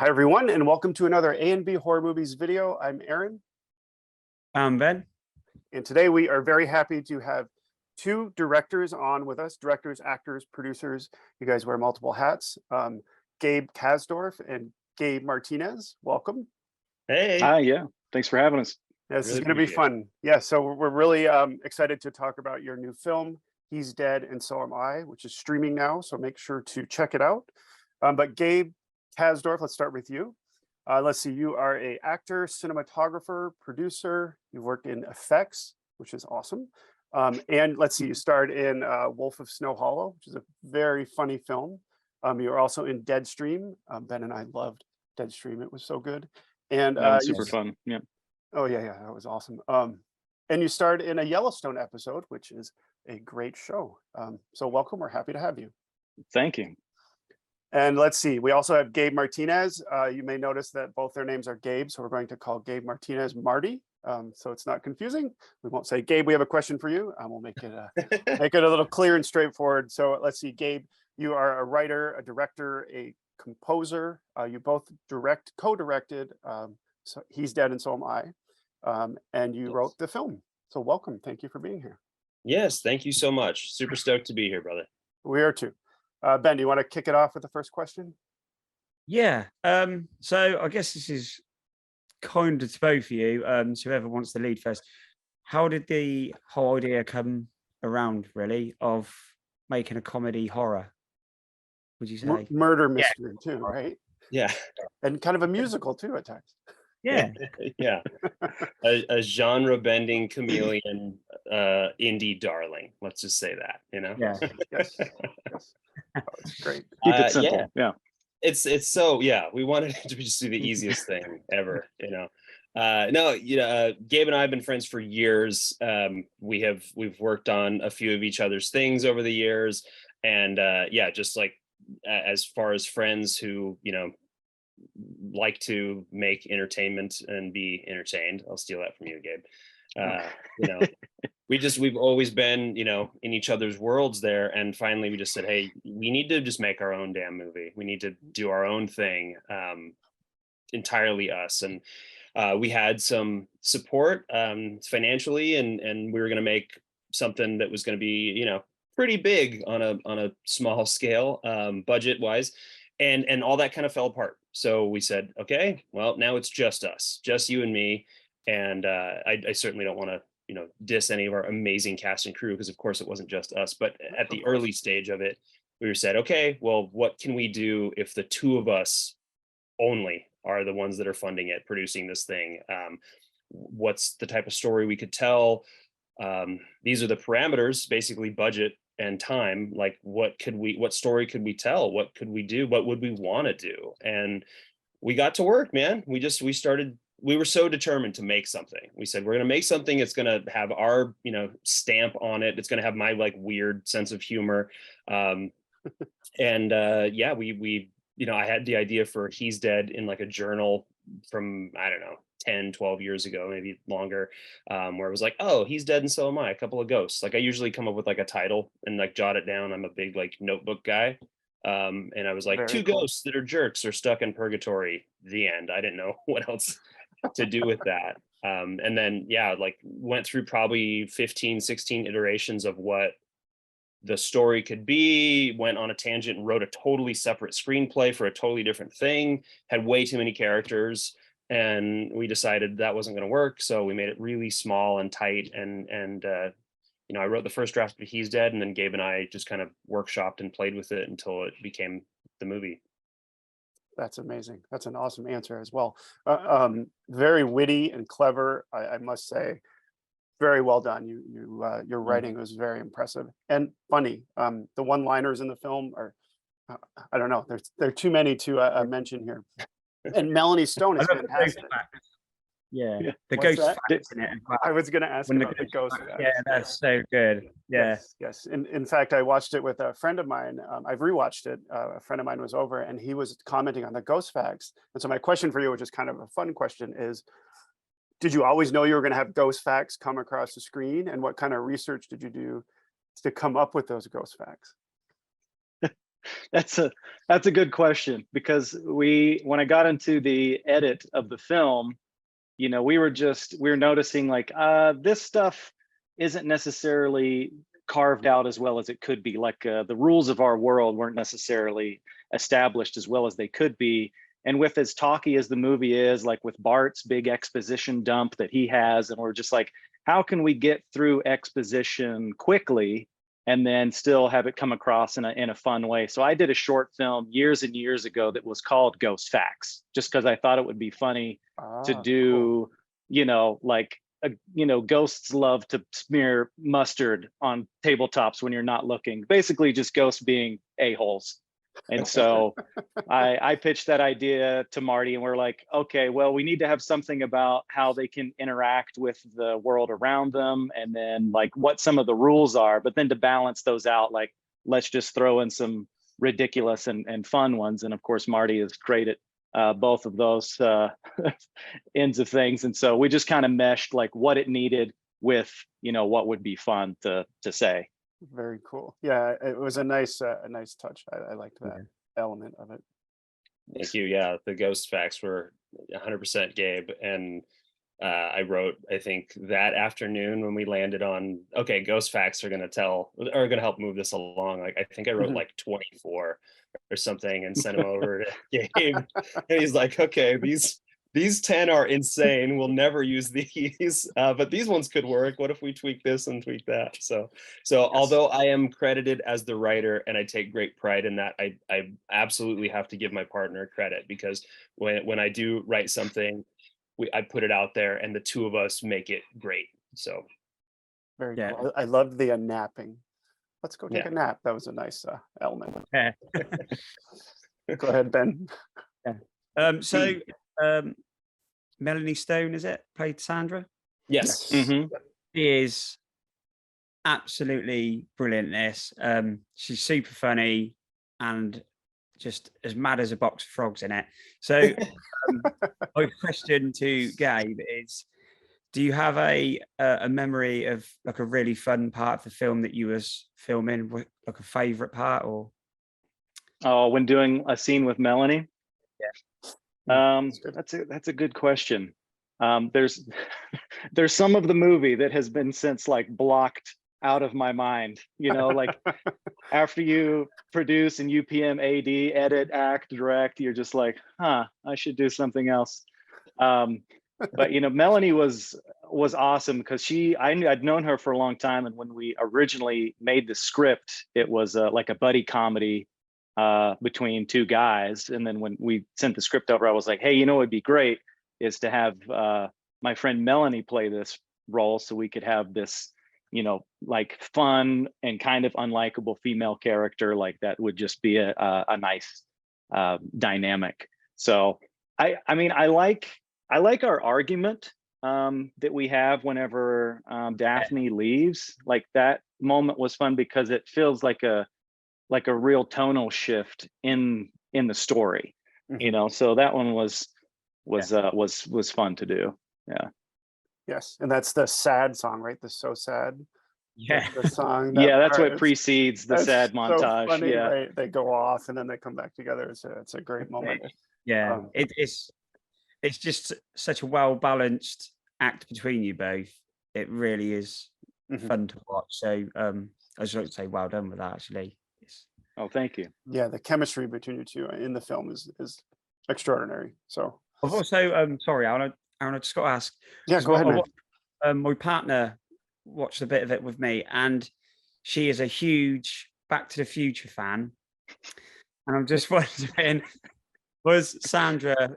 Hi, everyone, and welcome to another A&B Horror Movies video. I'm Aaron, I'm Ben. and today we are very happy to have two directors on with us, directors, actors, producers. You guys wear multiple hats. Gabe Kasdorf and Gabe Martinez, welcome. Hey. Hi, yeah. Thanks for having us. This is Really going to be appreciate it. fun. Yeah, so we're really excited to talk about your new film, He's Dead and So Am I, which is streaming now, so make sure to check it out. But Gabe Kasdorf, let's start with you. Let's see, you are a actor, cinematographer, producer. You've worked in effects, which is awesome. And let's see, you starred in Wolf of Snow Hollow, which is a very funny film. You were also in Deadstream. Ben and I loved Deadstream. It was so good. And That was super fun. Yeah. oh yeah, that was awesome. And you starred in a Yellowstone episode, which is a great show. So welcome. We're happy to have you. Thank you. And let's see, we also have Gabe Martinez. You may notice that both their names are Gabe, so we're going to call Gabe Martinez Marty, so it's not confusing. We won't say, Gabe, we have a question for you. We'll make it make it a little clear and straightforward. So let's see, Gabe, you are a writer, a director, a composer. You both co-directed so He's Dead and So Am I, and you wrote the film. So welcome, thank you for being here. Yes, thank you so much. Super stoked to be here, brother. We are too. Ben, do you want to kick it off with the first question? Yeah. So I guess this is kind of to both of you. So whoever wants to lead first. How did the whole idea come around, really, of making a comedy horror? Would you say? Murder mystery too, right? Yeah. And kind of a musical too at times. Yeah. Yeah. A genre-bending chameleon indie darling. Let's just say that, you know? Yeah. Yes. Oh, it's great. Keep it simple. Yeah. It's so, yeah, we wanted it to just do the easiest thing ever, you know. No, Gabe and I have been friends for years. We've worked on a few of each other's things over the years, and yeah, just like as far as friends who, like to make entertainment and be entertained. I'll steal that from you, Gabe. We've always been, in each other's worlds there. And finally we just said, hey, we need to just make our own damn movie. We need to do our own thing, entirely us. And we had some support financially, and we were going to make something that was going to be, pretty big on a small scale, budget wise. And all that kind of fell apart. So we said, okay, well, now it's just us, just you and me. And I certainly don't want to, diss any of our amazing cast and crew, because of course it wasn't just us. But at the early stage of it, we said, okay, well, what can we do if the two of us only are the ones that are funding it, producing this thing? What's the type of story we could tell? These are the parameters, basically budget and time. Like, what story could we tell? What could we do? What would we want to do? And we got to work, man. We were so determined to make something. We said, we're going to make something. It's going to have our, stamp on it. It's going to have my like weird sense of humor. And yeah, we I had the idea for He's Dead in like a journal from, I don't know, 10, 12 years ago, maybe longer, where it was like, oh, he's dead and so am I, a couple of ghosts. Like I usually come up with like a title and like jot it down. I'm a big like notebook guy. And I was like, two ghosts that are jerks are stuck in purgatory, the end. I didn't know what else to do with that. And then, yeah, like went through probably 15, 16 iterations of what the story could be, went on a tangent and wrote a totally separate screenplay for a totally different thing, had way too many characters. And we decided that wasn't going to work. So we made it really small and tight. And I wrote the first draft of He's Dead, and then Gabe and I just kind of workshopped and played with it until it became the movie. That's amazing. That's an awesome answer as well. Very witty and clever, I must say. Very well done. Your writing was very impressive and funny. The one-liners in the film are, I don't know, there are too many to mention here. And Melanie Stone is fantastic. Yeah, the What's ghost that? facts in it. I was going to ask about the ghost facts. Yeah, that's so good. Yeah. Yes. In fact, I watched it with a friend of mine. I've rewatched it. A friend of mine was over, and he was commenting on the ghost facts. And so my question for you, which is kind of a fun question, is: did you always know you were going to have ghost facts come across the screen, and what kind of research did you do to come up with those ghost facts? That's a good question, because when I got into the edit of the film, we were noticing like this stuff isn't necessarily carved out as well as it could be. Like the rules of our world weren't necessarily established as well as they could be. And with as talky as the movie is, like with Bart's big exposition dump that he has, and we're just like, how can we get through exposition quickly and then still have it come across in a fun way? So I did a short film years and years ago that was called Ghost Facts, just because I thought it would be funny to do, like, ghosts love to smear mustard on tabletops when you're not looking. Basically just ghosts being a-holes. And so I pitched that idea to Marty, and we're like, okay, well, we need to have something about how they can interact with the world around them, and then like what some of the rules are, but then to balance those out, like, let's just throw in some ridiculous and fun ones. And of course, Marty is great at both of those ends of things. And so we just kind of meshed like what it needed with, what would be fun to say. Very cool. Yeah, it was a nice touch. I liked that element of it. Thank you. Yeah, the ghost facts were 100% Gabe, and I wrote, I think that afternoon when we landed on, okay, ghost facts are going to help move this along. Like, I think I wrote like 24 or something and sent them over to Gabe, and he's like, okay, these 10 are insane. We'll never use these, but these ones could work. What if we tweak this and tweak that? So yes. Although I am credited as the writer and I take great pride in that, I absolutely have to give my partner credit, because when I do write something, I put it out there and the two of us make it great. So very cool. I loved the napping. Let's go take a nap. That was a nice element. Yeah. Go ahead, Ben. Melanie Stone, is it, played Sandra? Yes. Mm-hmm. She is absolutely brilliant in this. She's super funny and just as mad as a box of frogs in it. So my question to Gabe is, do you have a memory of like a really fun part of the film that you was filming, like a favorite part? Or when doing a scene with Melanie? Yeah. That's a good question. There's some of the movie that has been since like blocked out of my mind, like after you produce and UPM, AD, edit, act, direct, you're just like, I should do something else. But Melanie was awesome, because I'd known her for a long time, and when we originally made the script, it was like a buddy comedy between two guys. And then when we sent the script over, I was like, hey, it'd be great is to have my friend Melanie play this role, so we could have this, like fun and kind of unlikable female character. Like that would just be a nice dynamic. So I mean, I like our argument that we have whenever Daphne leaves. Like that moment was fun because it feels like a real tonal shift in the story, so that one was fun to do. Yeah. Yes, and that's the sad song, right? The So Sad. Yeah. The song. That's what precedes the sad montage. So funny, yeah. Right? They go off and then they come back together. It's a great moment. Yeah. It's just such a well-balanced act between you both. It really is fun to watch. So I just like to say well done with that, actually. Oh, thank you. Yeah, the chemistry between you two in the film is extraordinary. So I've also sorry, Aaron, I just got to ask. Yeah, go ahead, man. My partner watched a bit of it with me, and she is a huge Back to the Future fan. And I'm just wondering, was Sandra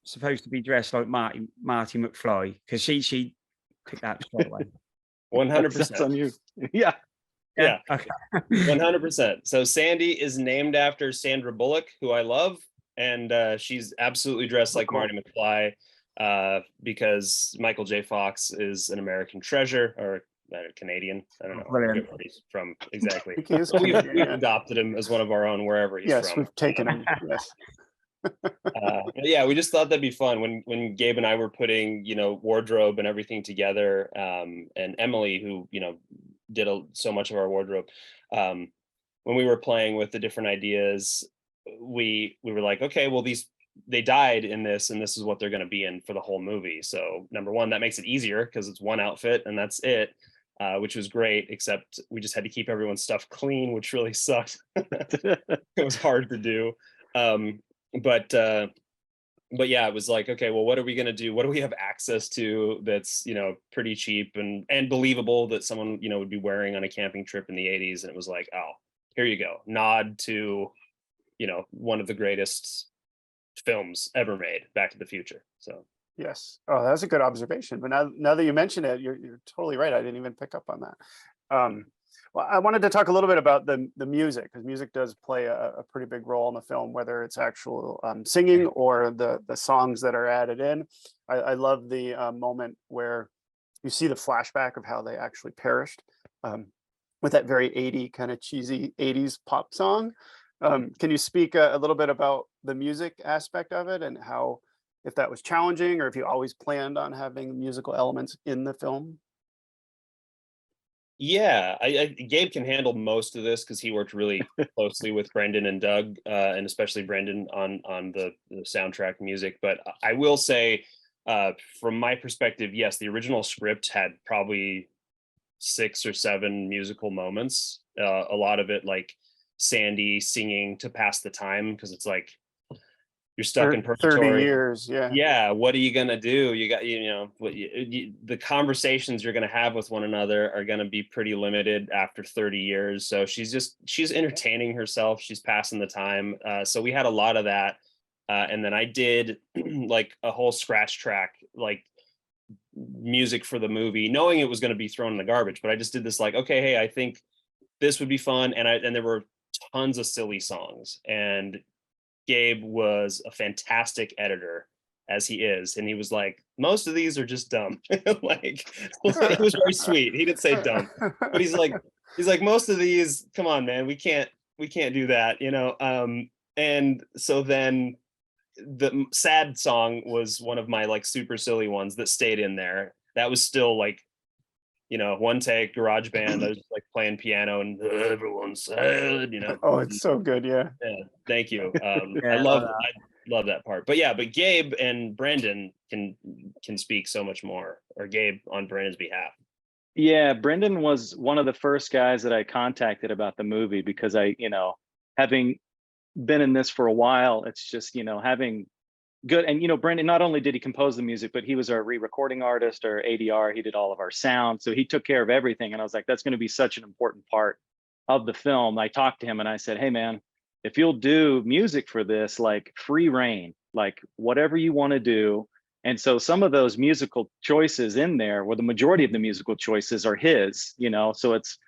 supposed to be dressed like Marty McFly? Because she picked that straight away. 100%. That's on you. Yeah. Yeah. Okay. 100%. So Sandy is named after Sandra Bullock, who I love, and she's absolutely dressed like Marty McFly, because Michael J. Fox is an American treasure, or Canadian. I don't know where he's from exactly. We've adopted him as one of our own wherever he's from. Yes, we've taken him. Yes. Yeah, we just thought that'd be fun when Gabe and I were putting wardrobe and everything together, and Emily, who did so much of our wardrobe, when we were playing with the different ideas, we were like, okay, well, they died in this, and this is what they're going to be in for the whole movie. So number one, that makes it easier because it's one outfit and that's it, which was great, except we just had to keep everyone's stuff clean, which really sucked. It was hard to do. But yeah, it was like, okay, well, what are we going to do? What do we have access to that's, pretty cheap and believable that someone, would be wearing on a camping trip in the 80s? And it was like, oh, here you go. Nod to, one of the greatest films ever made, Back to the Future. So Yes. Oh, that's a good observation. But now that you mention it, you're totally right. I didn't even pick up on that. Well, I wanted to talk a little bit about the music, because music does play a pretty big role in the film, whether it's actual singing or the songs that are added in. I love the moment where you see the flashback of how they actually perished, with that very 80 kind of cheesy 80s pop song. Can you speak a little bit about the music aspect of it, and how, if that was challenging, or if you always planned on having musical elements in the film? yeah, Gabe can handle most of this because he worked really closely with Brendan and Doug, and especially Brendan on the soundtrack music. But I will say, from my perspective, yes, the original script had probably 6 or 7 musical moments. A lot of it like Sandy singing to pass the time, because it's like you're stuck in 30 purgatory. years, yeah. Yeah, what are you gonna do? You got, the conversations you're gonna have with one another are gonna be pretty limited after 30 years. So she's entertaining herself, she's passing the time. So we had a lot of that, and then I did like a whole scratch track, like music for the movie, knowing it was going to be thrown in the garbage. But I just did this like, okay, hey, I think this would be fun, and there were tons of silly songs, and Gabe was a fantastic editor, as he is, and he was like, most of these are just dumb. Like, he was very sweet. He didn't say dumb, but he's like most of these, come on, man, we can't do that, and so then the sad song was one of my like super silly ones that stayed in there. That was still like, one take, garage band. I was just like playing piano and everyone's sad, Oh, it's so good, yeah. Yeah, thank you. Yeah, I I love love that. I love that part. But Gabe and Brendan can speak so much more, or Gabe on Brendan's behalf. Yeah, Brendan was one of the first guys that I contacted about the movie, because having been in this for a while, it's just, having good. And Brendan, not only did he compose the music, but he was our re-recording artist, or ADR. He did all of our sound, so he took care of everything. And I was like, that's going to be such an important part of the film. I talked to him and I said, hey man, if you'll do music for this, like free reign, like whatever you want to do. And so some of those musical choices in there, well, the majority of the musical choices are his, so it's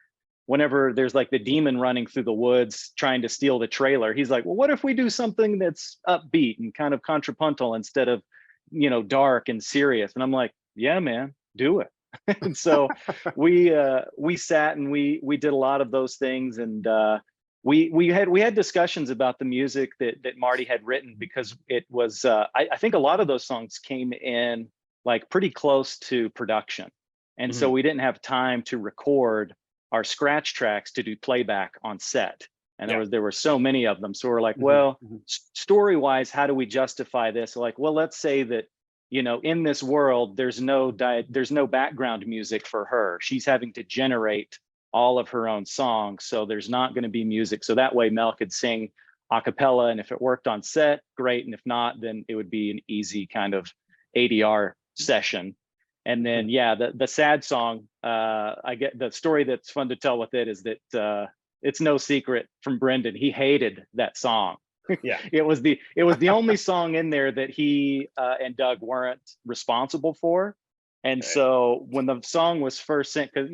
whenever there's like the demon running through the woods trying to steal the trailer, he's like, well, what if we do something that's upbeat and kind of contrapuntal instead of, dark and serious? And I'm like, yeah, man, do it. And so we sat and we did a lot of those things. And we had discussions about the music that Marty had written, because it was, I think a lot of those songs came in like pretty close to production. And so we didn't have time to record our scratch tracks to do playback on set. And there were so many of them. So we're like, well, story wise, how do we justify this? Like, well, let's say that, in this world, there's no background music for her. She's having to generate all of her own songs. So there's not going to be music. So that way Mel could sing a cappella. And if it worked on set, great. And if not, then it would be an easy kind of ADR session. And then, the sad song, I get the story that's fun to tell with it is that it's no secret from Brendan. He hated that song. Yeah. It was the only song in there that he and Doug weren't responsible for. And so when the song was first sent, because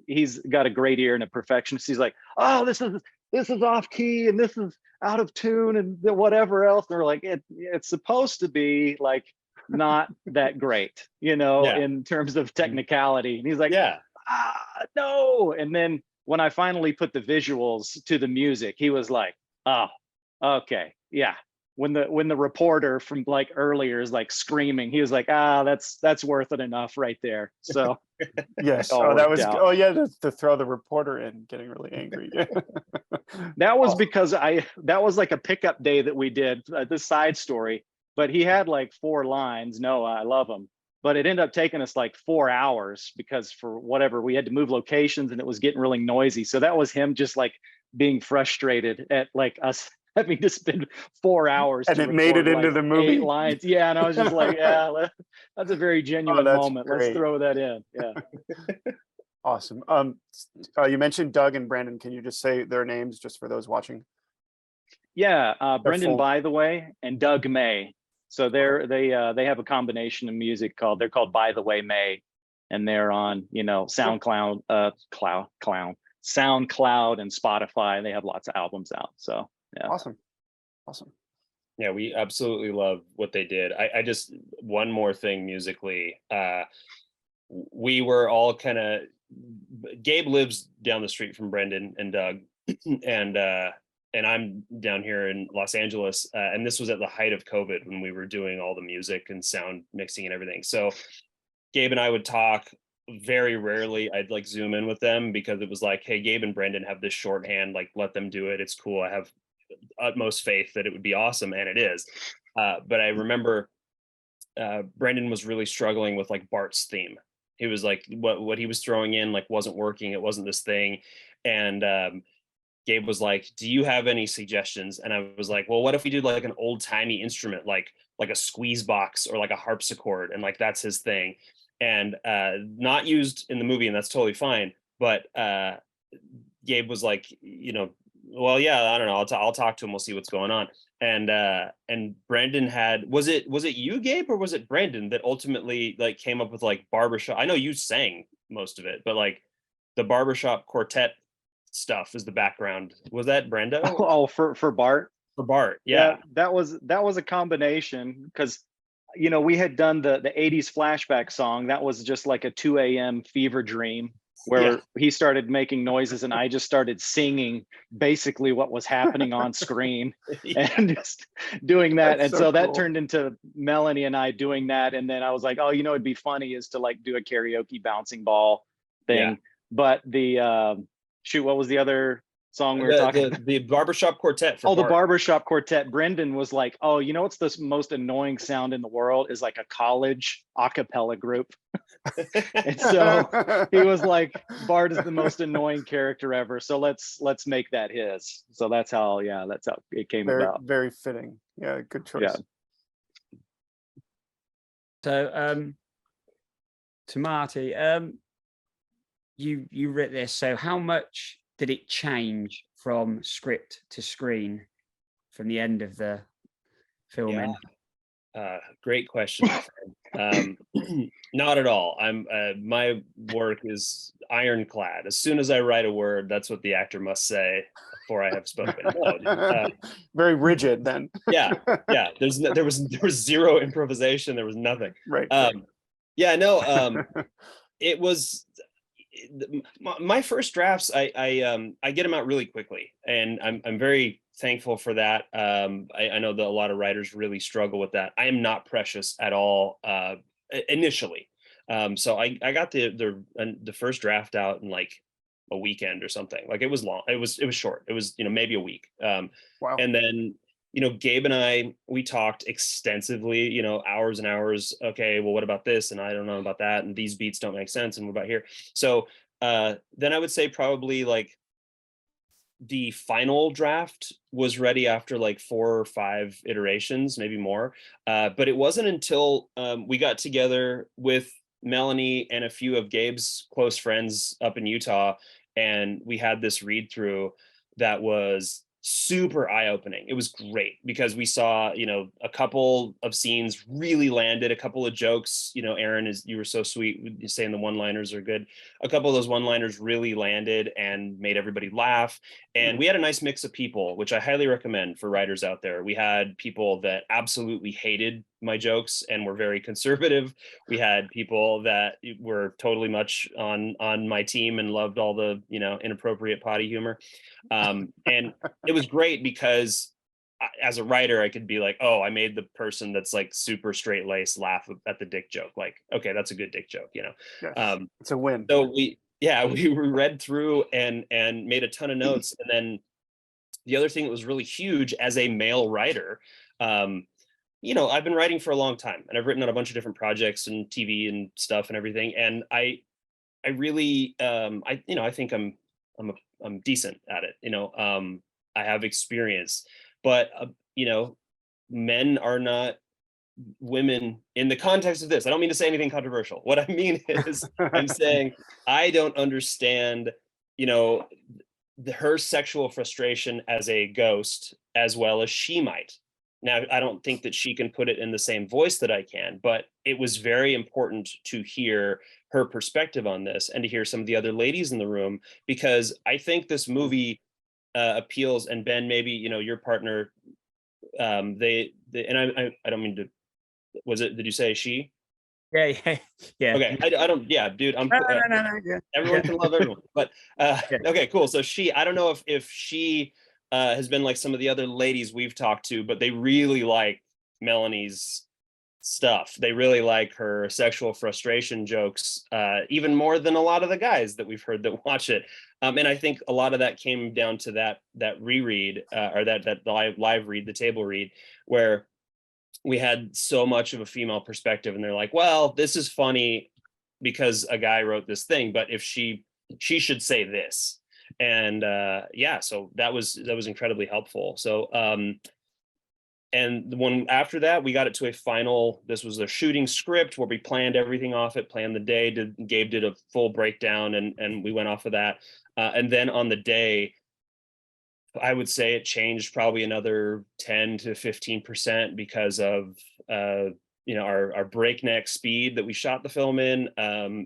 he's got a great ear and a perfectionist, he's like, oh, this is off key and this is out of tune and whatever else. And we're like, it's supposed to be like not that great, in terms of technicality. And he's like, no. And then when I finally put the visuals to the music, he was like, oh, okay, yeah. When the reporter from like earlier is like screaming, he was like, that's worth it enough right there. So Yes. all Oh, that was worked out. oh yeah, to throw the reporter in, getting really angry. That was because that was like a pickup day that we did, this side story, but he had like 4 lines. No, I love him. But it ended up taking us like 4 hours because for whatever, we had to move locations and it was getting really noisy. So that was him just like being frustrated at like us having to spend 4 hours And to it made it record into like the movie. 8 lines. Yeah. And I was just like, yeah, that's a very genuine that's moment. Let's great. throw that in. Yeah. Awesome. You mentioned Doug and Brandon. Can you just say their names just for those watching? Yeah, Brendan, full- by the way, and Doug May. So they have a combination of music they're called By the Way May, and they're on SoundCloud, SoundCloud and Spotify. They have lots of albums out. So yeah. Awesome. Yeah, we absolutely love what they did. I just, one more thing musically, we were all kind of, Gabe lives down the street from Brendan and Doug, and I'm down here in Los Angeles, and this was at the height of COVID when we were doing all the music and sound mixing and everything. So Gabe and I would talk. Very rarely I'd like Zoom in with them because it was like, hey, Gabe and Brendan have this shorthand, like let them do it. It's cool. I have utmost faith that it would be awesome, and it is. But I remember Brendan was really struggling with like Bart's theme. He was like, what he was throwing in like wasn't working. It wasn't this thing, and Gabe was like, do you have any suggestions? And I was like, well, what if we did like an old timey instrument, like a squeeze box or like a harpsichord, and like that's his thing, and not used in the movie, and that's totally fine. But Gabe was like, well, yeah, I don't know. I'll talk to him. We'll see what's going on. And Brandon was it you, Gabe, or was it Brandon that ultimately like came up with like barbershop? I know you sang most of it, but like the barbershop quartet stuff is the background. Was that Brando? Oh, for Bart? For Bart, yeah. That was a combination because we had done the 80s flashback song. That was just like a 2 a.m. fever dream where he started making noises and I just started singing basically what was happening on screen and just doing that. That's and so that cool. turned into Melanie and I doing that. And then I was like, oh, it'd be funny is to like do a karaoke bouncing ball thing. Yeah. But the what was the other song we were talking about? The barbershop quartet for Bart. The barbershop quartet. Brendan was like, oh, what's the most annoying sound in the world is like a college a cappella group. And so he was like, Bart is the most annoying character ever, so let's make that his. So that's how it came about. Very fitting. Yeah, good choice. Yeah. So to Marty, you wrote this, so how much did it change from script to screen from the end of the filming? Great question. Not at all. My work is ironclad. As soon as I write a word, that's what the actor must say before I have spoken. No, very rigid then. Yeah. There was zero improvisation. There was nothing. Right. It was my first drafts. I get them out really quickly, and I'm very thankful for that. I know that a lot of writers really struggle with that. I am not precious at all initially. So I got the first draft out in like a weekend or something. Like it was long. It was short. It was maybe a week. Wow. And then Gabe and we talked extensively, hours and hours. Okay, well, what about this? And I don't know about that. And these beats don't make sense. And what about here? So then I would say probably like the final draft was ready after like 4 or 5 iterations, maybe more. But it wasn't until we got together with Melanie and a few of Gabe's close friends up in Utah, and we had this read through that was super eye-opening. It was great because we saw, a couple of scenes really landed, a couple of jokes, Aaron, you were so sweet saying the one-liners are good. A couple of those one-liners really landed and made everybody laugh. And we had a nice mix of people, which I highly recommend for writers out there. We had people that absolutely hated my jokes and were very conservative. We had people that were totally much on my team and loved all the, inappropriate potty humor. And it was great because as a writer, I could be like, oh, I made the person that's like super straight laced laugh at the dick joke. Like, okay, that's a good dick joke, Yes, it's a win. So we read through and made a ton of notes, and then the other thing that was really huge as a male writer, you know, I've been writing for a long time, and I've written on a bunch of different projects and TV and stuff and everything. And I really, I think I'm decent at it. You know, I have experience, but you know, men are not women in the context of this. I don't mean to say anything controversial. What I mean is, I'm saying I don't understand, you know, her sexual frustration as a ghost as well as she might. Now, I don't think that she can put it in the same voice that I can, but it was very important to hear her perspective on this and to hear some of the other ladies in the room, because I think this movie appeals. And Ben, maybe, you know, your partner, they and I don't mean to, was it, did you say she? Yeah, yeah, yeah. Okay, I don't, yeah, dude, I'm No, yeah. everyone can love everyone, but Yeah. okay, cool. So she, I don't know if she has been like some of the other ladies we've talked to, but they really like Melanie's stuff. They really like her sexual frustration jokes, even more than a lot of the guys that we've heard that watch it. And I think a lot of that came down to that reread, or that live read, the table read, where we had so much of a female perspective, and they're like, well, this is funny because a guy wrote this thing, but if she should say this. And yeah, so that was incredibly helpful. So and when after that we got it to a final, this was a shooting script where we planned everything off it, planned the day, Gabe did a full breakdown, and we went off of that. And then on the day, I would say it changed probably another 10 to 15% because of you know, our breakneck speed that we shot the film in,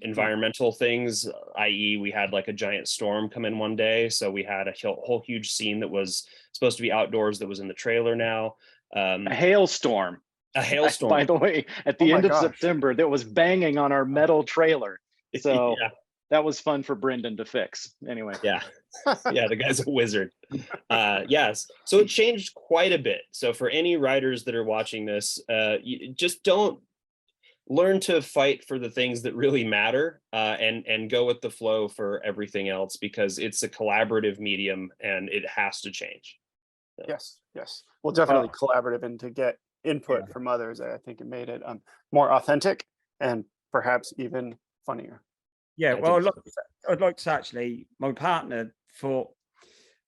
environmental things, i.e. we had like a giant storm come in one day, so we had a whole huge scene that was supposed to be outdoors that was in the trailer now. A hailstorm. A hailstorm, By the way, at the Oh my end of gosh. September, that was banging on our metal trailer. So yeah. that was fun for Brendan to fix. Anyway. Yeah. Yeah, the guy's a wizard. Yes, so it changed quite a bit. So for any writers that are watching this, you just don't, learn to fight for the things that really matter, and go with the flow for everything else, because it's a collaborative medium and it has to change. So. Yes. Well, definitely collaborative, and to get input from others, I think it made it more authentic and perhaps even funnier. Yeah, I well, think I'd like to actually, my partner thought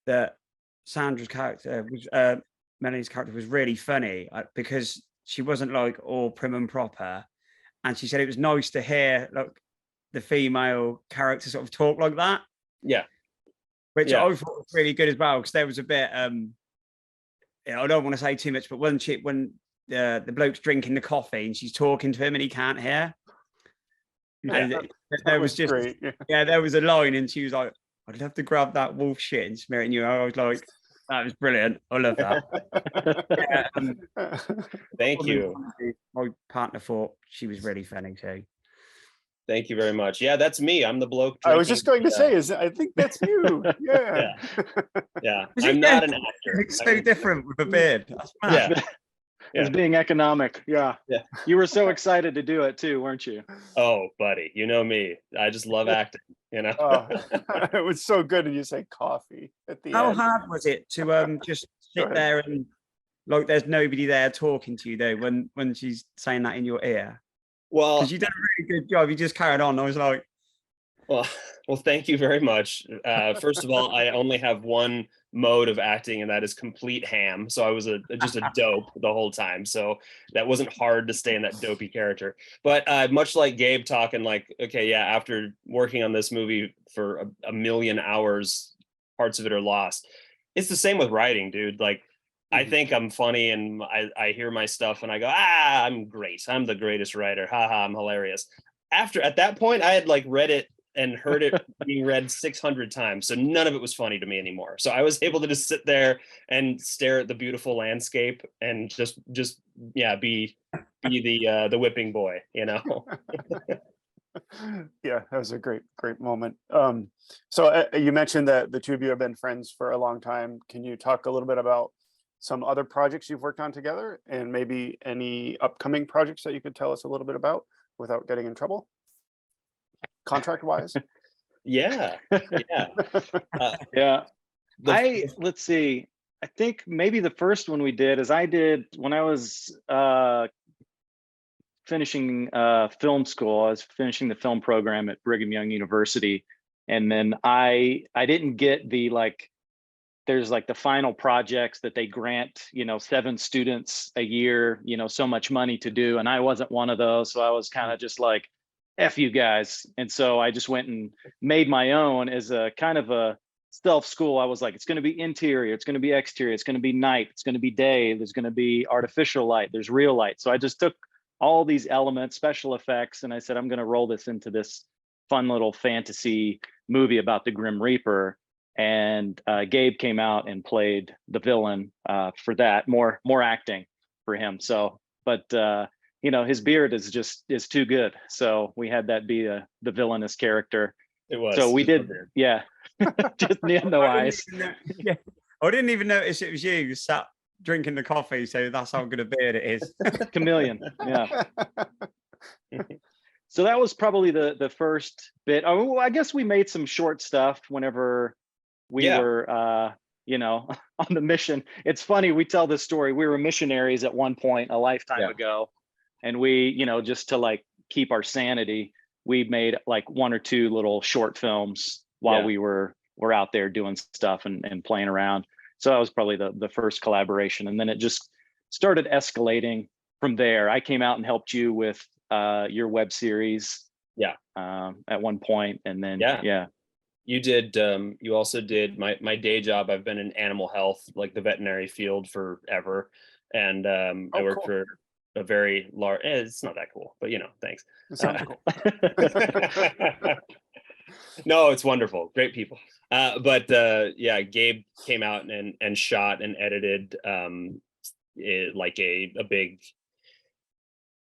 that Sandra's character was, Melanie's character was really funny, because she wasn't like all prim and proper. And she said it was nice to hear like the female character sort of talk like that. Yeah. Which I thought was really good as well, because there was a bit, I don't want to say too much, but when the bloke's drinking the coffee and she's talking to him and he can't hear. And there was just great. there was a line, and she was like, I'd love to grab that wolf shit and smear it in you. I was like, that was brilliant. I love that. Thank you. My partner thought she was really funny too. Thank you very much. Yeah, that's me. I'm the bloke. I was just going to drinking, say, I think that's you. Yeah. Yeah. I'm not an actor. It's so different with a beard. That's mad. Yeah. It's being economic. Yeah. Yeah. You were so excited to do it too, weren't you? Oh, buddy, you know me. I just love acting, you know. Oh, it was so good. And you say coffee at the How end. hard was it to just sit there and like there's nobody there talking to you though when she's saying that in your ear? Well, Because you did a really good job. You just carried on. I was like, well, thank you very much. First of all, I only have one mode of acting, and that is complete ham. So I was just a dope the whole time. So that wasn't hard to stay in that dopey character. But much like Gabe talking, like, okay, yeah, after working on this movie for a million hours, parts of it are lost. It's the same with writing, dude. Like, I think I'm funny, and I hear my stuff and I go, I'm great. I'm the greatest writer. Haha, I'm hilarious. At that point, I had like read it and heard it being read 600 times. So none of it was funny to me anymore. So I was able to just sit there and stare at the beautiful landscape and just be the whipping boy, you know? Yeah, that was a great moment. So you mentioned that the two of you have been friends for a long time. Can you talk a little bit about some other projects you've worked on together, and maybe any upcoming projects that you could tell us a little bit about without getting in trouble, contract wise? Yeah. Yeah. Let's see. I think maybe the first one we did is I did when I was finishing film school. I was finishing the film program at Brigham Young University, and then I didn't get the like. There's like the final projects that they grant, 7 students a year, so much money to do, and I wasn't one of those, so I was kind of just like, F you guys. And so I just went and made my own as a kind of a self school. I was like, it's going to be interior, it's going to be exterior, it's going to be night, it's going to be day, there's going to be artificial light, there's real light. So I just took all these elements, special effects, and I said, I'm going to roll this into this fun little fantasy movie about the Grim Reaper. And Gabe came out and played the villain for that, more acting for him. So, but his beard is too good. So we had that be the villainous character. It was. So we did, yeah. Just no eyes. Yeah, I didn't even notice it was you sat drinking the coffee. So that's how good a beard it is. Chameleon. Yeah. So that was probably the first bit. Oh, well, I guess we made some short stuff whenever we were, on the mission. It's funny, we tell this story. We were missionaries at one point a lifetime ago, and we, just to like keep our sanity, we made like 1 or 2 little short films while we were out there doing stuff and playing around. So that was probably the first collaboration, and then it just started escalating from there. I came out and helped you with your web series, at one point, and then you did. You also did my day job. I've been in animal health, like the veterinary field, forever, and I work for a very large. It's not that cool, but thanks. It sounds cool. No, it's wonderful, great people. But Gabe came out and shot and edited like a big.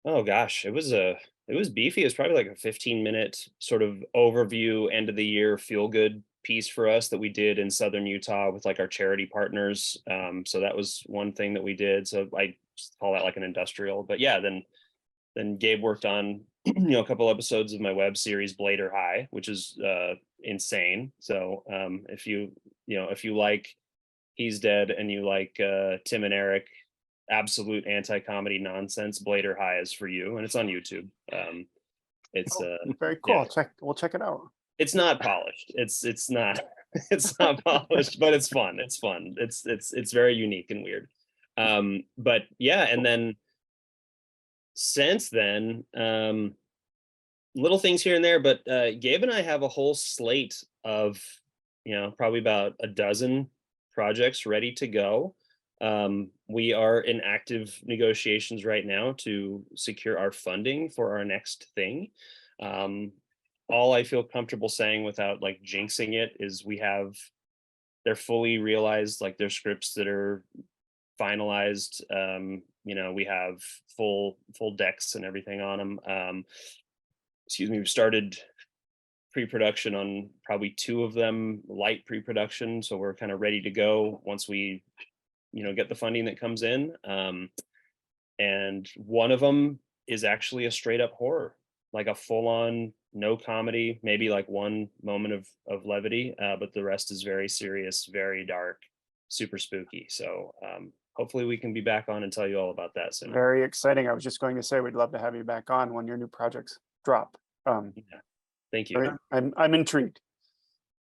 Oh gosh, it was beefy. It was probably like a 15-minute sort of overview, end of the year feel good piece for us that we did in Southern Utah with like our charity partners. So that was one thing that we did. So I just call that like an industrial. But yeah, then Gabe worked on a couple episodes of my web series Blader High, which is insane. So if you like He's Dead and you like Tim and Eric, absolute anti-comedy nonsense, Blader High is for you, and it's on YouTube. It's very cool. We'll check it out. It's not polished. It's not polished, but it's fun. It's fun. It's very unique and weird. But yeah, and then since then, little things here and there, but Gabe and I have a whole slate of probably about a dozen projects ready to go. We are in active negotiations right now to secure our funding for our next thing. All I feel comfortable saying without like jinxing it is they're fully realized, like their scripts that are finalized. We have full decks and everything on them. We've started pre-production on probably 2 of them, light pre-production. So we're kind of ready to go once we get the funding that comes in. And one of them is actually a straight up horror, like a full on, no comedy, maybe like one moment of levity, but the rest is very serious, very dark, super spooky. So hopefully we can be back on and tell you all about that soon. Very exciting. I was just going to say, we'd love to have you back on when your new projects drop. Thank you. I'm intrigued.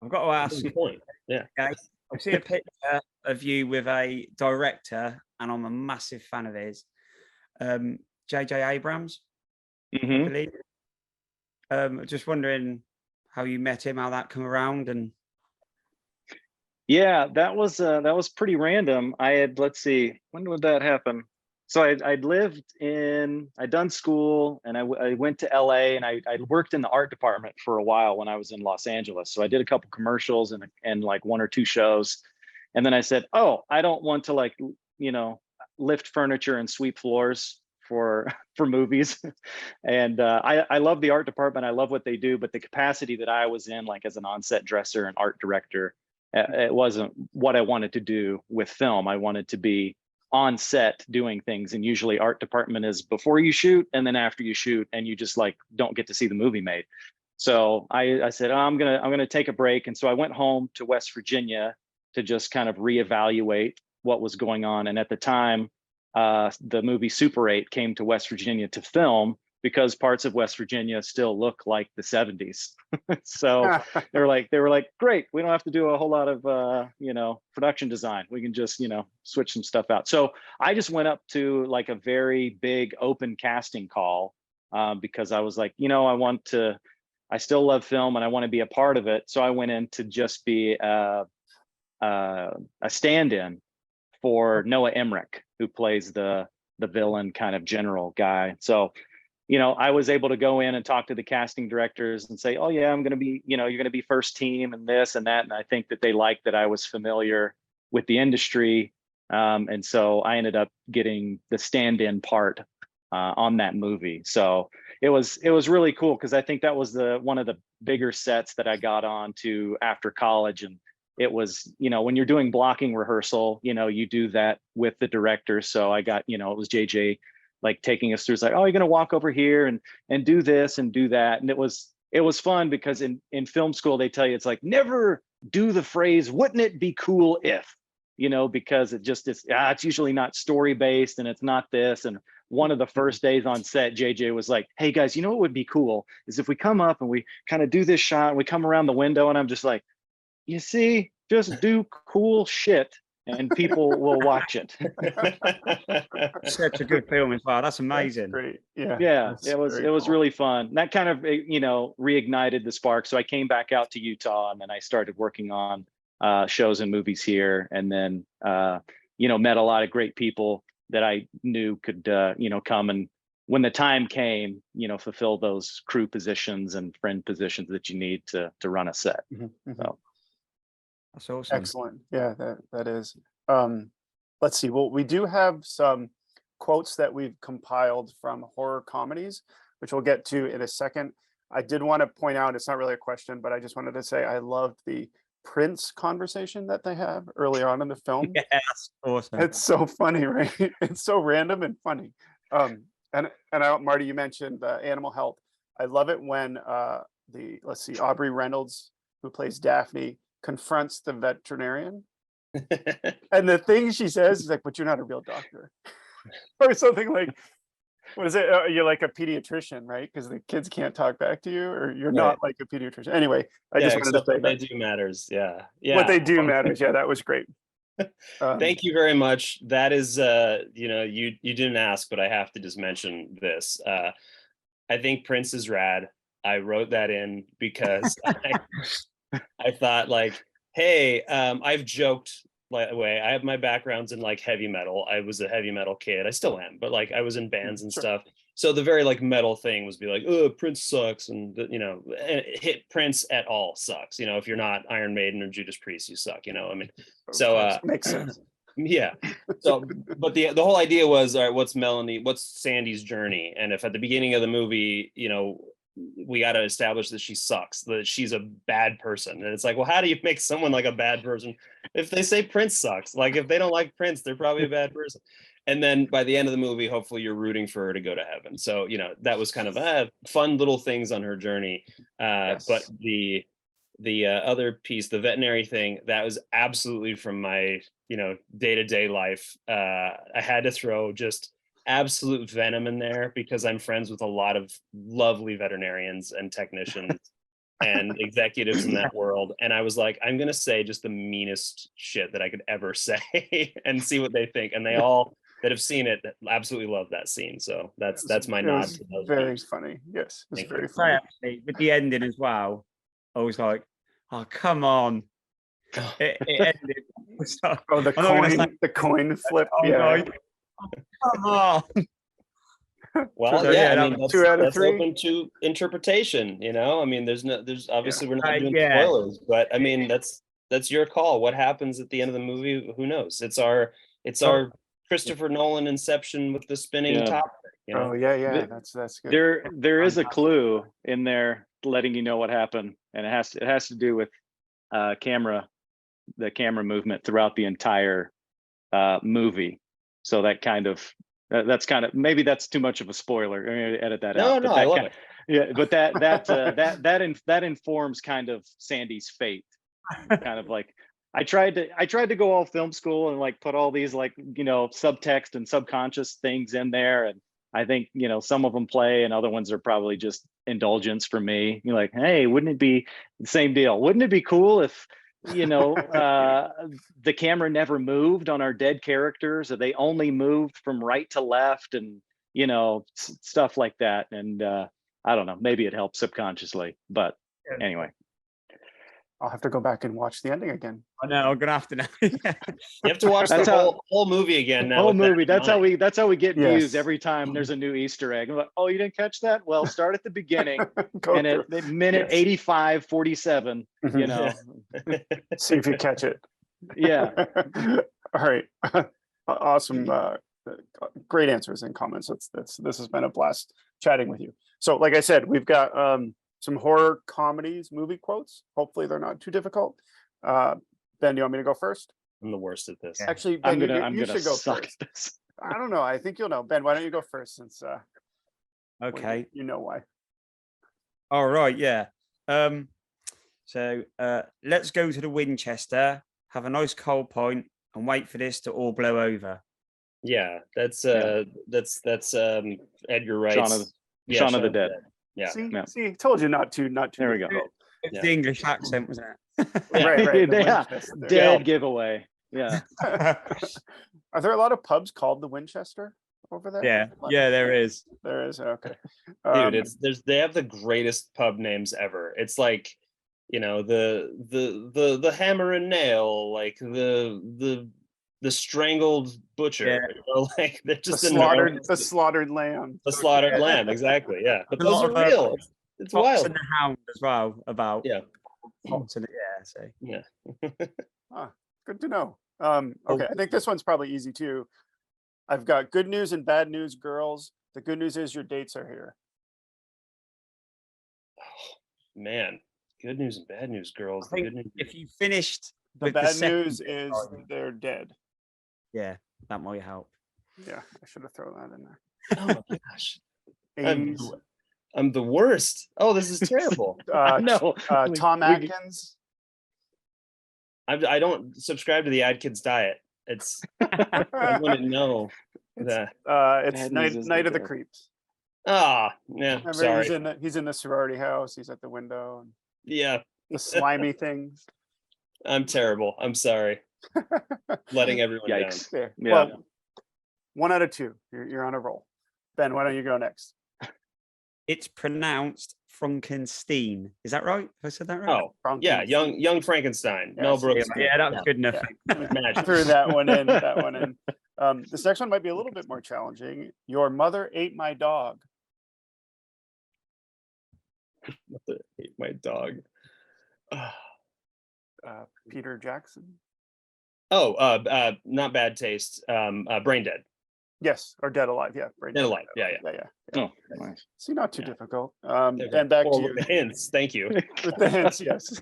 I've got to ask. Good point. Yeah. I see a picture of you with a director, and I'm a massive fan of his, J.J. Abrams. I believe. Just wondering how you met him, how that come around, and yeah, that was pretty random. Let's see, when would that happen? So I'd done school, and I went to LA, and I worked in the art department for a while when I was in Los Angeles. So I did a couple commercials and like 1 or 2 shows. And then I said, oh, I don't want to like, lift furniture and sweep floors for movies. And I love the art department. I love what they do, but the capacity that I was in, like as an on-set dresser and art director, it wasn't what I wanted to do with film. I wanted to be on set doing things, and usually art department is before you shoot and then after you shoot, and you just like don't get to see the movie made. So I said, oh, I'm gonna take a break. And so I went home to West Virginia to just kind of reevaluate what was going on. And at the time, the movie Super 8 came to West Virginia to film because parts of West Virginia still look like the 70s. So they were like, great, we don't have to do a whole lot of production design. We can just switch some stuff out. So I just went up to like a very big open casting call because I was like, I still love film and I want to be a part of it. So I went in to just be a stand-in for Noah Emmerich, who plays the villain kind of general guy. So, I was able to go in and talk to the casting directors and say, oh yeah, I'm going to be, you're going to be first team and this and that. And I think that they liked that I was familiar with the industry. And so I ended up getting the stand-in part on that movie. So it was really cool because I think that was one of the bigger sets that I got on to after college. And it was, when you're doing blocking rehearsal, you do that with the director. So I got, it was JJ like taking us through. It's like, oh, you're going to walk over here and do this and do that. And it was fun because in film school, they tell you, it's like, never do the phrase, wouldn't it be cool if, because it's usually not story based and it's not this. And one of the first days on set, JJ was like, hey guys, what would be cool is if we come up and we kind of do this shot and we come around the window, and I'm just like, you see, just do cool shit and people will watch it. Such a good film as well. That's amazing. That's great. Yeah. Yeah, it was really fun. That kind of, reignited the spark. So I came back out to Utah and then I started working on shows and movies here, and then, met a lot of great people that I knew could, come and when the time came, fulfill those crew positions and friend positions that you need to run a set. Mm-hmm. So. That's awesome. Excellent. Yeah, that is. Let's see. Well, we do have some quotes that we've compiled from horror comedies, which we'll get to in a second. I did want to point out, it's not really a question, but I just wanted to say I loved the Prince conversation that they have early on in the film. Yeah, that's awesome. It's so funny, right? It's so random and funny. And Marty, you mentioned animal health. I love it when Aubrey Reynolds, who plays Daphne, confronts the veterinarian. And the thing she says is like, but you're not a real doctor. Or something like, what is it? You're like a pediatrician, right? Because the kids can't talk back to you, or you're not like a pediatrician. Anyway, I just wanted to say what they do matters. Yeah. What they do matters. Yeah, that was great. Thank you very much. That is, you didn't ask, but I have to just mention this. I think Prince is rad. I wrote that in because I thought like, hey, I've joked way. I have my backgrounds in like heavy metal. I was a heavy metal kid. I still am, but like I was in bands and stuff. So the very like metal thing was be like, oh, Prince sucks. And hit Prince at all sucks. If you're not Iron Maiden or Judas Priest, you suck, I mean, so makes sense. Yeah. So, but the whole idea was, all right, what's Sandy's journey? And if at the beginning of the movie, we got to establish that she sucks, that she's a bad person. And it's like, well, how do you make someone like a bad person? If they say Prince sucks, like if they don't like Prince, they're probably a bad person. And then by the end of the movie, hopefully you're rooting for her to go to heaven. So, that was kind of fun little things on her journey. Yes. But the other piece, the veterinary thing, that was absolutely from my, day-to-day life. I had to throw just absolute venom in there because I'm friends with a lot of lovely veterinarians and technicians and executives in that world. And I was like, I'm going to say just the meanest shit that I could ever say and see what they think. And they all that have seen it absolutely love that scene. So that's my nod to those. Very funny. Yes. It's Thank very you. funny. Actually, with the ending as well, I was like, oh, come on. It ended. Oh, the coin flip. Oh, Yeah. no. Come on. Well, So, yeah, yeah, I mean, that's 2 out of 3. open to interpretation, I mean, there's obviously we're not doing Yeah. spoilers, but I mean, that's your call. What happens at the end of the movie? Who knows? It's our Christopher Nolan Inception with the spinning top. Oh yeah. That's good. There is a clue in there letting you know what happened, and it has to do with the camera movement throughout the entire movie. So that's kind of maybe that's too much of a spoiler. I'm gonna edit that out. No, I love it. Yeah, but that informs kind of Sandy's fate. Kind of like, I tried to go all film school and like put all these like, subtext and subconscious things in there. And I think, some of them play and other ones are probably just indulgence for me. You're like, hey, wouldn't it be the same deal? Wouldn't it be cool if, the camera never moved on our dead characters, or they only moved from right to left, and, stuff like that. And I don't know, maybe it helps subconsciously, but anyway. I'll have to go back and watch the ending again. I know, I'm gonna have to now. Yeah. You have to watch That's the whole movie again now. Whole with that movie. in That's mind. how we get Yes. views every time there's a new Easter egg. I'm like, oh, you didn't catch that? Well, start at the beginning Go and through. at minute Yes. 85:47. See if you catch it. Yeah. All right. Awesome. Great answers and comments. This has been a blast chatting with you. So like I said, we've got some horror comedies, movie quotes. Hopefully they're not too difficult. Ben, do you want me to go first? I'm the worst at this. Actually, Ben, I'm you gonna should go suck first. at this. I don't know. I think you'll know. Ben, why don't you go first, since Okay. you know why. All right. Yeah. So let's go to the Winchester, have a nice cold pint, and wait for this to all blow over. Yeah, that's Yeah. Edgar Wright's. Shaun of the Dead. Yeah. See, told you not to. There we go. difficult. It's Yeah. the English accent, wasn't it? Right. the Yeah. Winchester. Dead giveaway. Yeah. Are there a lot of pubs called the Winchester over there? Yeah, there is. There is. Okay. Dude, they have the greatest pub names ever. It's like, the hammer and nail, like the strangled butcher. Yeah. Like they're just the slaughtered lamb. the slaughtered lamb. Exactly. Yeah, but A those lot are of, real. It's Fox wild. and the Hound as well. About Yeah. Fox and yeah. So Yeah. Good to know. Okay, I think this one's probably easy too. I've got good news and bad news, girls. The good news is your dates are here. Man, good news and bad news, girls. I The think good news. if you finished The with bad second news is time, they're dead. yeah, that might help. Yeah, I should have thrown that in there. Oh my gosh, 80s. I'm the worst. Oh, this is terrible. No. Tom Atkins. I don't subscribe to the Atkins diet. It's I wouldn't know that. It's Bad night, news is night they're of the dead. Creeps. Yeah. Remember, Sorry. he's in the sorority house. He's at the window. And Yeah, the slimy things. I'm terrible. I'm sorry. Letting everyone Yikes. There. Yeah. Well, 1 out of 2. You're on a roll. Ben, why don't you go next? It's pronounced Frankenstein. Is that right? Have I said that down. right? Oh, yeah, young Frankenstein. Yeah, Mel so- Brooks. Yeah, that was good enough. Magic. Threw that one in. That one in. This next one might be a little bit more challenging. Your mother ate my dog. Ate my dog. Peter Jackson. Not bad taste. Brain dead. Yes, or Dead Alive. Yeah, Brain Dead Dead. alive. Yeah. Yeah. Oh, nice. See, not too Yeah. difficult. Okay. Ben, back Well, to you with the hints. Thank you. with the hints. Yes.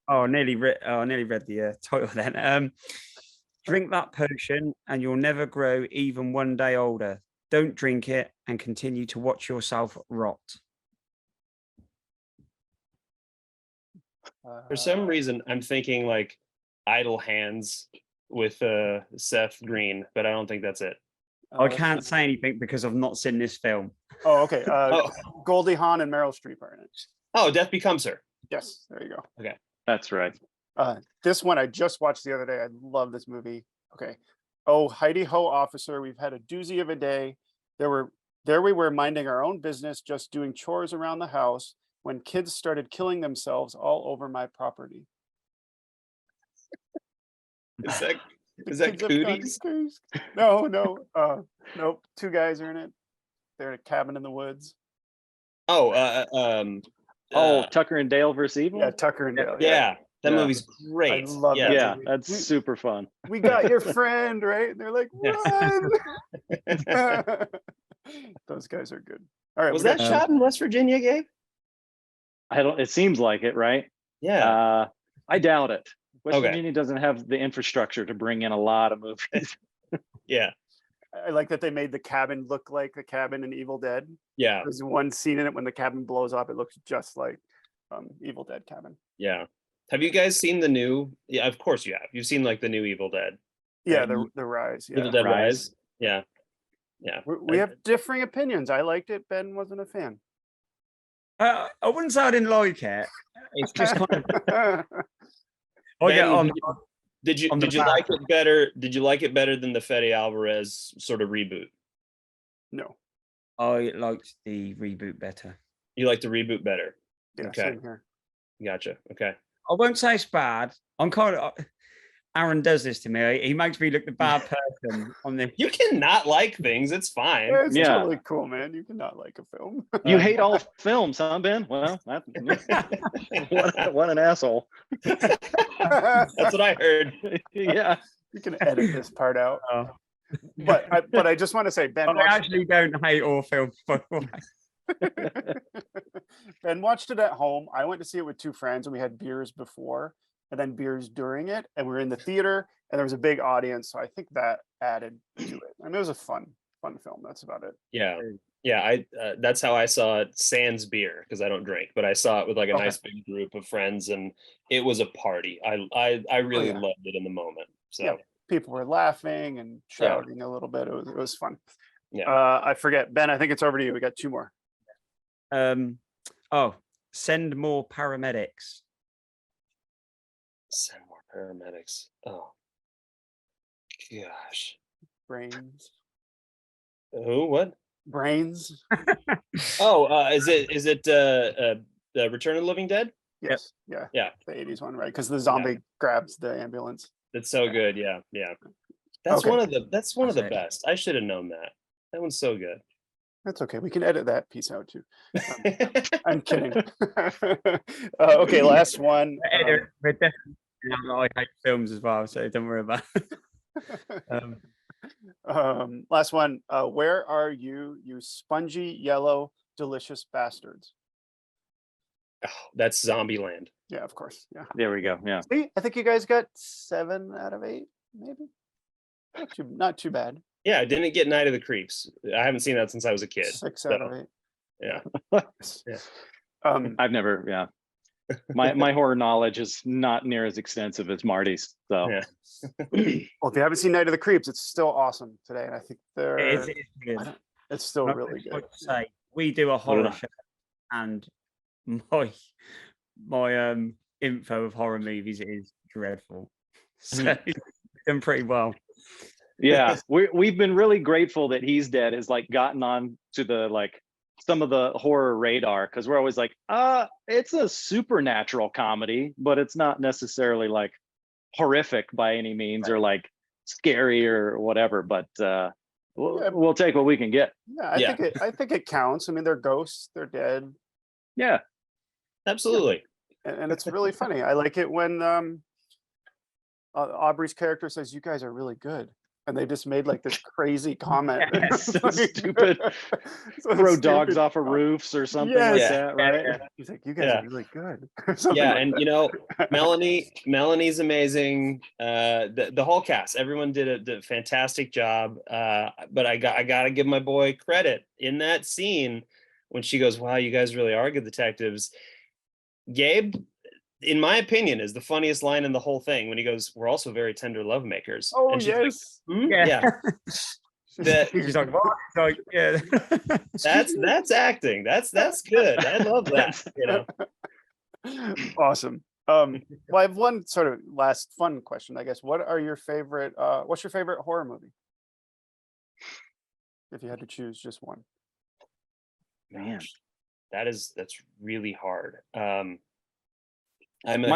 Oh, I nearly read the title then. Drink that potion and you'll never grow even one day older. Don't drink it and continue to watch yourself rot. For some reason, I'm thinking like Idle Hands with Seth Green, but I don't think that's it. I can't say anything because I've not seen this film. Oh, okay. Oh, Goldie Hawn and Meryl Streep are in it. oh, Death Becomes Her. Yes, there you go. That's right. This one I just watched the other day. I love this movie. Okay. Oh, Heidi Ho, officer. We've had a doozy of a day. There we were minding our own business, just doing chores around the house when kids started killing themselves all over my property. Is that The is that kids have gone Cooties? crazy. No. Nope. 2 guys are in it. They're in a cabin in the woods. Oh, Tucker and Dale versus Evil. Yeah, Tucker and Dale. yeah, that Yeah. movie's great. I love yeah. that Yeah, movie. that's super fun. We got your friend, right? And they're like, Yeah. run. Those guys are good. All right. Was we that got- shot in West Virginia, Gabe? It seems like it, right? Yeah. I doubt it. West Okay. Virginia doesn't have the infrastructure to bring in a lot of movies. Yeah. I like that they made the cabin look like the cabin in Evil Dead. Yeah. There's one scene in it when the cabin blows up. It looks just like Evil Dead cabin. Yeah. Have you guys seen the new? Yeah, of course you have. You've seen like the new Evil Dead. Yeah, right? the Rise. Evil Yeah, Dead Rise. Rise. Yeah, yeah. we have differing opinions. I liked it. Ben wasn't a fan. I wouldn't say I didn't like it. It's just kind of I get Ben, on. did you on the like back. it better? Did you like it better than the Fede Alvarez sort of reboot? No. I liked the reboot better. You like the reboot better? Yeah, Okay. same here. Gotcha. Okay. I won't say it's bad. I'm kind of. Aaron does this to me. He makes me look the bad person on this. You cannot like things. It's fine. Yeah, it's Yeah. totally cool, man. You cannot like a film. You hate all films, huh, Ben? Well, what an asshole. That's what I heard. Yeah. You can edit this part out. Oh. But I just want to say, Ben I actually don't hate all films, by the way. Ben watched it at home. I went to see it with two friends, and we had beers before and then beers during it. And we were in the theater, and there was a big audience. So I think that added to it. I mean, it was a fun film. That's about it. Yeah. Yeah, I that's how I saw it sans beer because I don't drink, but I saw it with like a Okay. nice big group of friends and it was a party. I really yeah. loved it in the moment. So Yeah. People were laughing and Yeah. shouting a little bit. It was fun. Yeah. I forget. Ben, I think it's over to you. We got two more. Send more paramedics. Send more paramedics. Oh gosh. Brains. Oh, what? Brains. Oh, is it the Return of the Living Dead? Yes. Yeah. Yeah. The 80s one, right? Because the zombie grabs the ambulance. That's so good. Yeah, yeah. That's Okay. one of the That's it. best. I should have known that. That one's so good. That's okay. We can edit that piece out too. I'm kidding. Okay, last one. We're definitely I hate films as well, so don't worry about it. Last one. Where are you, you spongy yellow delicious bastards? Oh, that's Zombieland. Yeah, of course. Yeah. There we go. Yeah. See, I think you guys got 7 out of 8, maybe. Not too bad. Yeah, I didn't get Night of the Creeps. I haven't seen that since I was a kid. 6 out of 8. Yeah. Yeah. I've never, yeah. My horror knowledge is not near as extensive as Marty's. So Yeah. Well, if you haven't seen Night of the Creeps, it's still awesome today, and I think It's good. it's still Not really much good. to say. We do a horror Yeah. show, and my info of horror movies is dreadful. So he's done pretty well. yeah, we've been really grateful that He's Dead has like gotten on to the like some of the horror radar because we're always like, it's a supernatural comedy, but it's not necessarily like horrific by any means or like scary or whatever. But we'll take what we can get. Yeah, I think it counts. I mean, they're ghosts, they're dead, Yeah. Absolutely. and it's really funny. I like it when Aubrey's character says, "You guys are really good," and they just made like this crazy comment. So stupid. Throw dogs off of roofs or something like Yes. that, right? He's like, "You guys Yeah. are really good." or something Yeah, like and that. Melanie's amazing. The whole cast, everyone did a fantastic job. But I gotta give my boy credit in that scene when she goes, "Wow, you guys really are good detectives." Gabe, in my opinion, is the funniest line in the whole thing when he goes, "We're also very tender lovemakers." Oh And she's like, yes. "Hmm?" Yeah. Yeah. That He's like, what? He's like, yeah. that's acting. That's good. I love that. You know. Awesome. Well, I have one sort of last fun question, I guess. What's your favorite horror movie? If you had to choose just one. Man. Gosh, that's really hard. My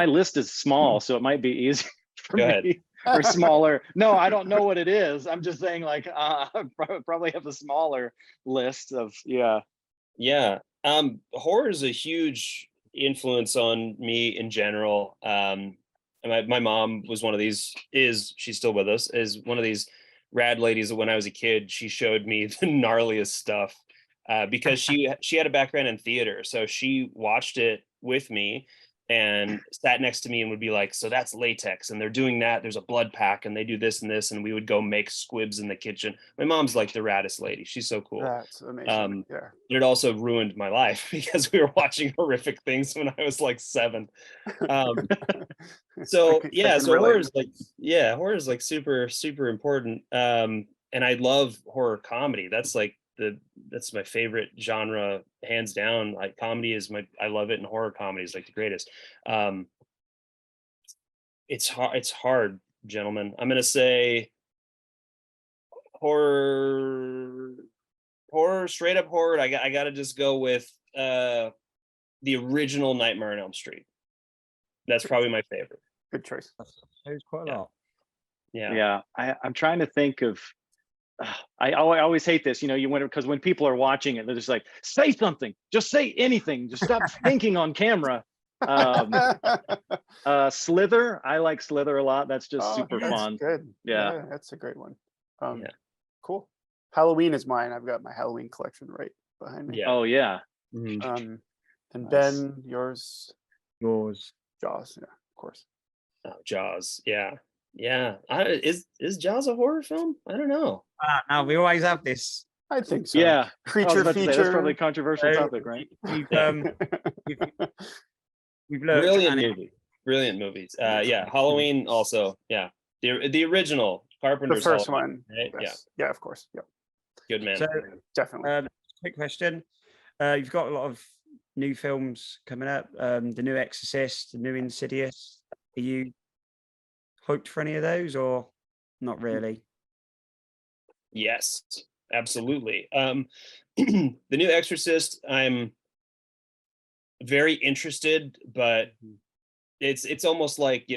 list is small, so it might be easy for Go ahead. me or smaller. No, I don't know what it is. I'm just saying, like, probably have a smaller list of Yeah. Horror is a huge influence on me in general. And my mom was one of these, she's still with us, is one of these rad ladies that when I was a kid, she showed me the gnarliest stuff because she had a background in theater. So she watched it with me and sat next to me and would be like, so that's latex and they're doing that. There's a blood pack and they do this and this. And we would go make squibs in the kitchen. My mom's like the raddest lady. She's so cool. That's amazing. Yeah. It also ruined my life because we were watching horrific things when I was like 7. So yeah, so horror is like super, super important. And I love horror comedy. That's my favorite genre, hands down. Like comedy is I love it, and horror comedy is like the greatest. It's hard, gentlemen. I'm gonna say horror, straight up horror. I gotta just go with the original Nightmare on Elm Street. That's probably my favorite. Good choice. There's quite a lot. Yeah. I'm trying to think of. I always hate this, because when people are watching it, they're just like, say something, just say anything, just stop thinking on camera. Slither, I like Slither a lot. That's just super fun. Good. Yeah, that's a great one. Cool. Halloween is mine. I've got my Halloween collection right behind me. Yeah. Oh yeah. And Nice. Ben, yours, Jaws. Jaws. Yeah, of course. Oh, Jaws. Yeah. Is Jaws a horror film? I don't know. Now we always have this. I think so. Yeah. I was Creature about to say, feature. that's probably a controversial topic, right? We've learned Brilliant movies. Yeah, Halloween also. Yeah, the original Carpenter's the first Halloween, one. right? Yes. Yeah, of course. Yeah, Good man. So, definitely. quick question. You've got a lot of new films coming up. The new Exorcist, the new Insidious. Are you hyped for any of those, or not really? Yes, absolutely. The new Exorcist, I'm very interested, but it's almost like,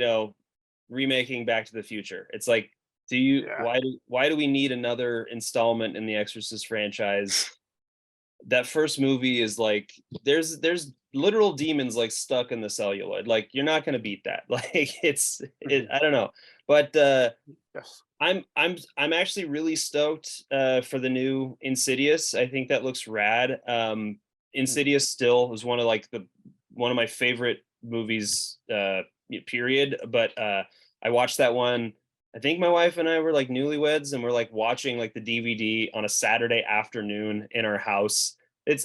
remaking Back to the Future. It's like, why do we need another installment in the Exorcist franchise? That first movie is like, there's literal demons like stuck in the celluloid. Like, you're not going to beat that. Like, I don't know, but yes. I'm actually really stoked for the new Insidious. I think that looks rad. Insidious still is one of my favorite movies, period. But I watched that one. I think my wife and I were like newlyweds, and we're like watching like the DVD on a Saturday afternoon in our house.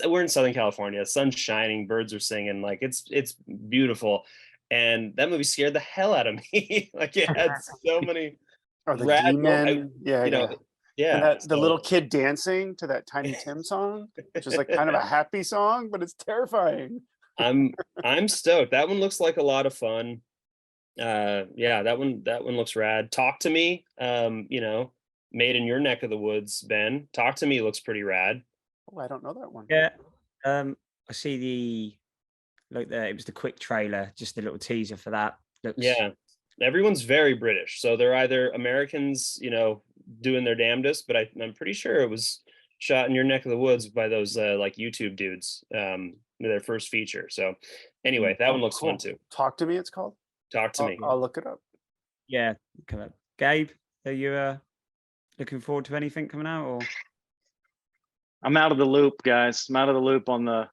We're in Southern California, sun's shining, birds are singing, like it's beautiful. And that movie scared the hell out of me. Like, it had so many Or the rad demon. Yeah. And the little kid dancing to that Tiny Tim song, which is like kind of a happy song, but it's terrifying. I'm stoked. That one looks like a lot of fun. That one looks rad. Talk to Me, made in your neck of the woods, Ben. Talk to Me looks pretty rad. Oh, I don't know that one. Yeah. I see it was the quick trailer, just a little teaser for that. Yeah. Everyone's very British, so they're either Americans, doing their damnedest, but I'm pretty sure it was shot in your neck of the woods by those like YouTube dudes, their first feature. So anyway, that one looks fun too. Talk to Me, it's called. Talk to Me. I'll look it up. Yeah, come on. Gabe, are you looking forward to anything coming out, or? I'm out of the loop, guys. I'm out of the loop on the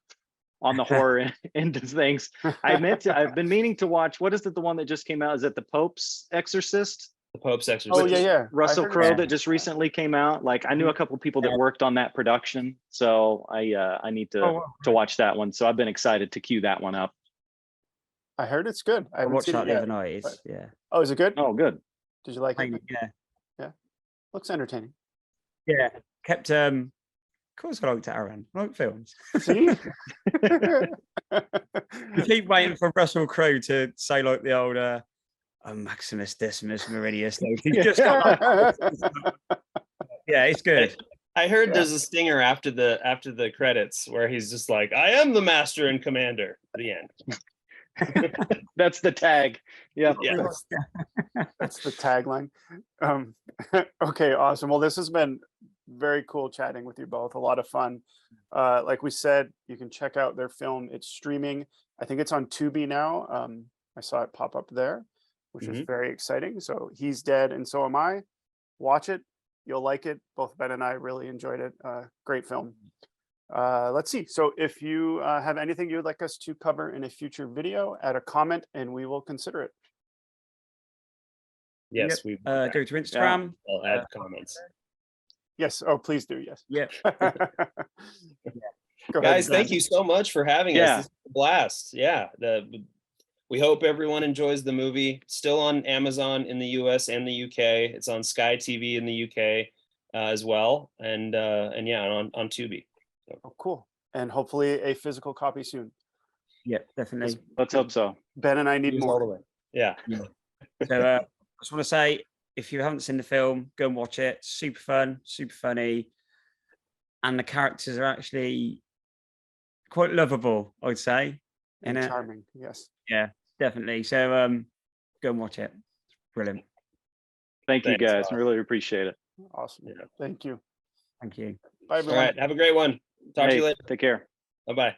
horror end of things. I've been meaning to watch. What is it? The one that just came out? Is it The Pope's Exorcist? The Pope's Exorcist. Oh yeah. Russell Crowe that just recently came out. Like, I knew a couple of people that worked on that production, so I need to watch that one. So I've been excited to queue that one up. I heard it's good. I watched that the other yet, night. but... Yeah. Oh, is it good? Oh, good. Did you like it? Yeah. Looks entertaining. Yeah. Kept of course I liked it, Aaron. I like films. See? You keep waiting for Russell Crowe to say like the old Maximus Decimus Meridius. Like, he's just yeah, it's good. I heard there's a stinger after the credits where he's just like, I am the master and commander at the end. That's the tag. Yeah. That's the tagline. Okay, awesome. Well, this has been very cool chatting with you both. A lot of fun. Like we said, you can check out their film. It's streaming. I think it's on Tubi now. I saw it pop up there, which is very exciting. So He's Dead and So Am I. Watch it. You'll like it. Both Ben and I really enjoyed it. Great film. Let's see. So if you have anything you'd like us to cover in a future video, add a comment and we will consider it. Yes, we Go to Instagram. I'll add comments. Yes. Oh, please do. Yes. Yeah. Go Guys, ahead, thank Ben. you so much for having Yeah. us. This is a blast. Yeah. We hope everyone enjoys the movie. Still on Amazon in the US and the UK. It's on Sky TV in the UK as well. And yeah, on Tubi. Oh, cool. And hopefully a physical copy soon. Yeah, definitely. Let's hope so. Ben and I need Use all the more. way. Yeah. So I just want to say, if you haven't seen the film, go and watch it. Super fun, super funny, and the characters are actually quite lovable, I'd say. And And charming. Yes. yeah, definitely. So go and watch it. It's brilliant. Thank you Thanks, guys. Ross. Really appreciate it. Awesome. Yeah. Thank you. Thank you. Bye, All everyone. right. Have a great one. Talk to Hey, you later. take care. Bye-bye.